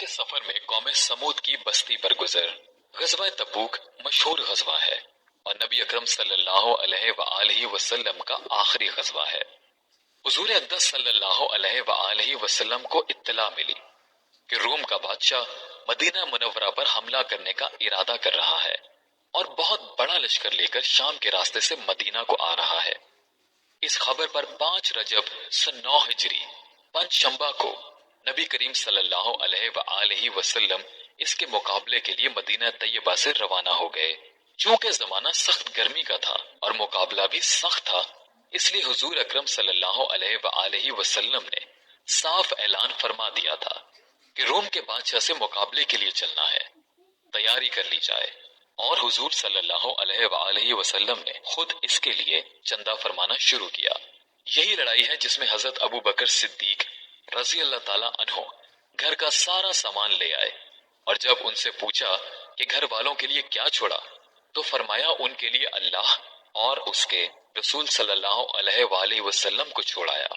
کے سفر میں قوم سمود کی بستی پر گزر۔ غزوہ تبوک مشہور غزوہ ہے اور نبی اکرم صلی اللہ علیہ وآلہ وسلم کا آخری غزوہ ہے۔ حضور اقدس صلی اللہ علیہ وآلہ وسلم کو اطلاع ملی کہ روم کا بادشاہ مدینہ منورہ پر حملہ کرنے کا ارادہ کر رہا ہے اور بہت بڑا لشکر لے کر شام کے راستے سے مدینہ کو آ رہا ہے۔ اس خبر پر 5 رجب سن 9 ہجری پنج شنبہ کو نبی کریم صلی اللہ علیہ وآلہ وسلم اس کے مقابلے کے لیے مدینہ طیبہ سے روانہ ہو گئے۔ چونکہ زمانہ سخت گرمی کا تھا اور مقابلہ بھی سخت تھا، اس لیے حضور اکرم صلی اللہ علیہ وآلہ وسلم نے صاف اعلان فرما دیا تھا کہ روم کے بادشاہ سے مقابلے کے لیے چلنا ہے، تیاری کر لی جائے۔ اور حضور صلی اللہ علیہ وآلہ وسلم نے خود اس کے لیے چندہ فرمانا شروع کیا۔ یہی لڑائی ہے جس میں حضرت ابو بکر صدیق رضی اللہ تعالیٰ عنہ گھر کا سارا سامان لے آئے، اور جب ان سے پوچھا کہ گھر والوں کے لیے کیا چھوڑا تو فرمایا ان کے لیے اللہ اور اس کے رسول صلی اللہ علیہ وآلہ وسلم کو چھوڑایا۔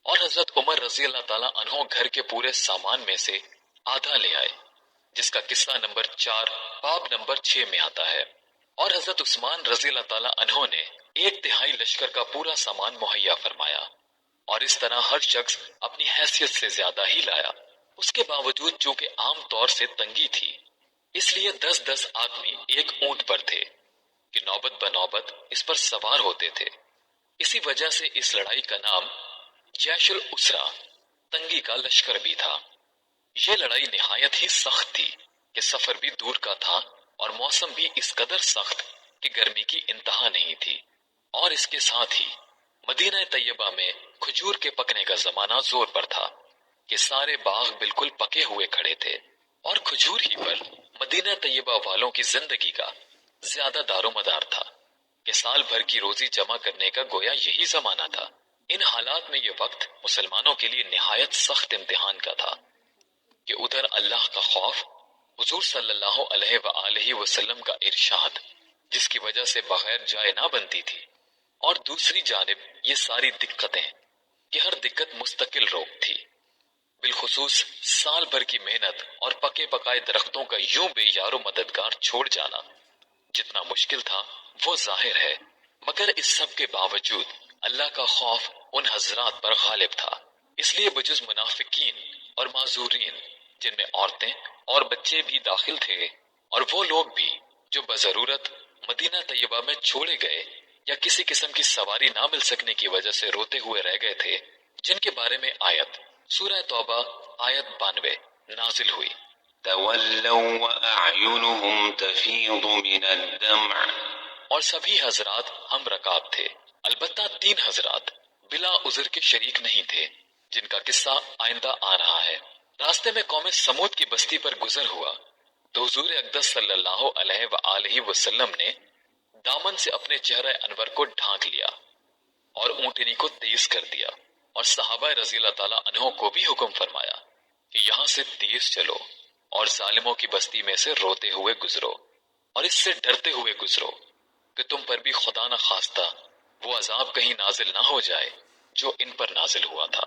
اور حضرت عمر رضی اللہ تعالیٰ عنہ گھر کے پورے سامان میں سے آدھا لے آئے، جس کا قصہ نمبر 4 باب نمبر 6 میں آتا ہے۔ اور حضرت عثمان رضی اللہ تعالیٰ عنہ نے 1/3 لشکر کا پورا سامان مہیا فرمایا، اور اس طرح ہر شخص اپنی حیثیت سے زیادہ ہی لایا۔ اس کے باوجود چونکہ عام طور سے تنگی تھی، اس لیے 10-10 آدمی ایک اونٹ پر تھے کہ نوبت بنوبت اس پر سوار ہوتے تھے۔ اسی وجہ سے اس لڑائی کا نام جیش الاسرا، تنگی کا لشکر بھی تھا۔ یہ لڑائی نہایت ہی سخت تھی کہ سفر بھی دور کا تھا اور موسم بھی اس قدر سخت کہ گرمی کی انتہا نہیں تھی، اور اس کے ساتھ ہی مدینہ طیبہ میں کھجور کے پکنے کا زمانہ زور پر تھا کہ سارے باغ بالکل پکے ہوئے کھڑے تھے، اور کھجور ہی پر مدینہ طیبہ والوں کی زندگی کا زیادہ دار و مدار تھا کہ سال بھر کی روزی جمع کرنے کا گویا یہی زمانہ تھا۔ ان حالات میں یہ وقت مسلمانوں کے لیے نہایت سخت امتحان کا تھا کہ ادھر اللہ کا خوف، حضور صلی اللہ علیہ وآلہ وسلم کا ارشاد جس کی وجہ سے بغیر جائے نہ بنتی تھی، اور دوسری جانب یہ ساری دقتیں کہ ہر دقت مستقل روک تھی، بالخصوص سال بھر کی محنت اور پکے پکائے درختوں کا یوں بے یار و مددگار چھوڑ جانا جتنا مشکل تھا وہ ظاہر ہے، مگر اس سب کے باوجود اللہ کا خوف ان حضرات پر غالب تھا۔ اس لیے بجز منافقین اور معذورین جن میں عورتیں اور بچے بھی داخل تھے، اور وہ لوگ بھی جو بضرورت مدینہ طیبہ میں چھوڑے گئے یا کسی قسم کی سواری نہ مل سکنے کی وجہ سے روتے ہوئے رہ گئے تھے، جن کے بارے میں آیت سورہ توبہ آیت 92 نازل ہوئی۔ تولوا وأعينهم تفيض من الدمع، اور سبھی حضرات ہم رکاب تھے، البتہ 3 حضرات بلا عذر کے شریک نہیں تھے، جن کا قصہ آئندہ آ رہا ہے۔ راستے میں قوم سمود کی بستی پر گزر ہوا تو حضور اقدس صلی اللہ علیہ وآلہ وسلم نے دامن سے اپنے چہرہ انور کو ڈھانک لیا اور اونٹنی کو تیز کر دیا، اور صحابہ رضی اللہ تعالیٰ عنہ کو بھی حکم فرمایا کہ یہاں سے تیز چلو اور ظالموں کی بستی میں سے روتے ہوئے گزرو، اور اس سے ڈرتے ہوئے گزرو کہ تم پر بھی خدا نہ خواستہ وہ عذاب کہیں نازل نہ ہو جائے جو ان پر نازل ہوا تھا۔